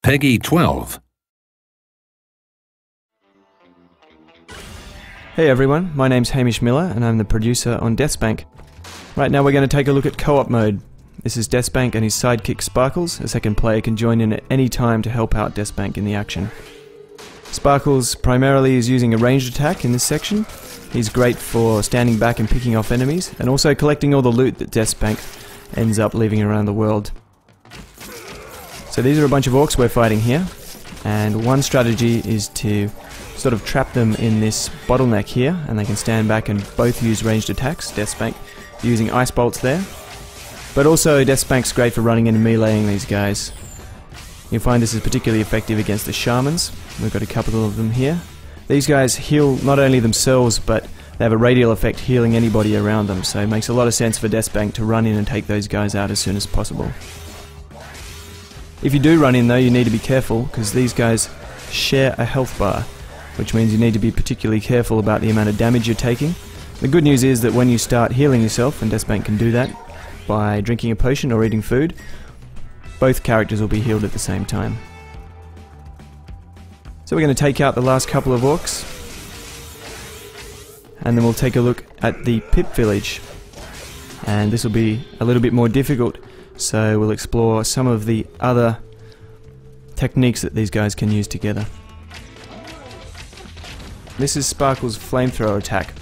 Peggy 12. Hey everyone, my name's Hamish Miller and I'm the producer on DeathSpank. Right now we're going to take a look at co-op mode. This is DeathSpank and his sidekick Sparkles. A second player can join in at any time to help out DeathSpank in the action. Sparkles primarily is using a ranged attack in this section. He's great for standing back and picking off enemies, and also collecting all the loot that DeathSpank ends up leaving around the world. So these are a bunch of orcs we're fighting here, and one strategy is to sort of trap them in this bottleneck here, and they can stand back and both use ranged attacks. DeathSpank using ice bolts there, but also DeathSpank's great for running in and meleeing these guys. You'll find this is particularly effective against the shamans. We've got a couple of them here. These guys heal not only themselves, but they have a radial effect healing anybody around them, so it makes a lot of sense for DeathSpank to run in and take those guys out as soon as possible. If you do run in though, you need to be careful, because these guys share a health bar, which means you need to be particularly careful about the amount of damage you're taking. The good news is that when you start healing yourself, and DeathSpank can do that by drinking a potion or eating food, both characters will be healed at the same time. So we're going to take out the last couple of orcs, and then we'll take a look at the Pip village, and this will be a little bit more difficult, so we'll explore some of the other techniques that these guys can use together. This is Sparkle's flamethrower attack.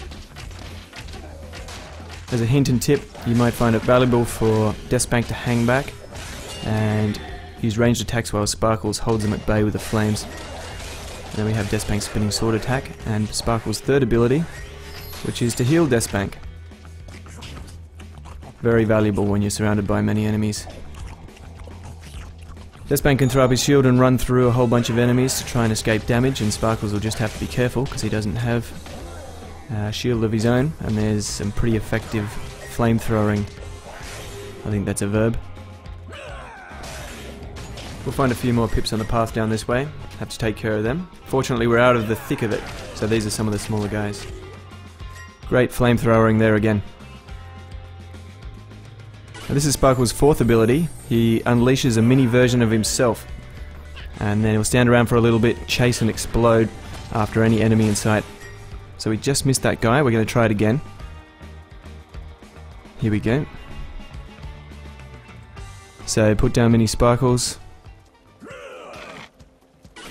As a hint and tip, you might find it valuable for DeathSpank to hang back and use ranged attacks while Sparkles holds them at bay with the flames. And then we have DeathSpank's spinning sword attack and Sparkle's third ability, which is to heal DeathSpank. Very valuable when you're surrounded by many enemies. DeathSpank can throw up his shield and run through a whole bunch of enemies to try and escape damage, and Sparkles will just have to be careful because he doesn't have a shield of his own, and there's some pretty effective flamethrowing. I think that's a verb. We'll find a few more pips on the path down this way. Have to take care of them. Fortunately we're out of the thick of it, so these are some of the smaller guys. Great flamethrowing there again. Now this is Sparkle's fourth ability. He unleashes a mini version of himself, and then he'll stand around for a little bit, chase and explode after any enemy in sight. So we just missed that guy. We're going to try it again. Here we go. So put down mini Sparkles,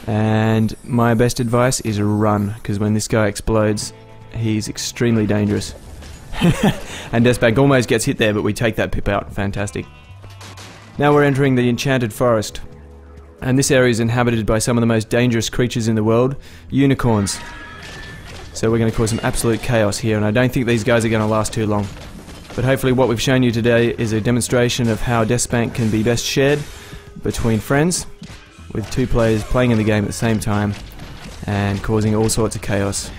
and my best advice is run, because when this guy explodes he's extremely dangerous. And DeathSpank almost gets hit there, but we take that pip out. Fantastic. Now we're entering the Enchanted Forest, and this area is inhabited by some of the most dangerous creatures in the world, unicorns. So we're going to cause some absolute chaos here, and I don't think these guys are going to last too long. But hopefully what we've shown you today is a demonstration of how DeathSpank can be best shared between friends, with two players playing in the game at the same time and causing all sorts of chaos.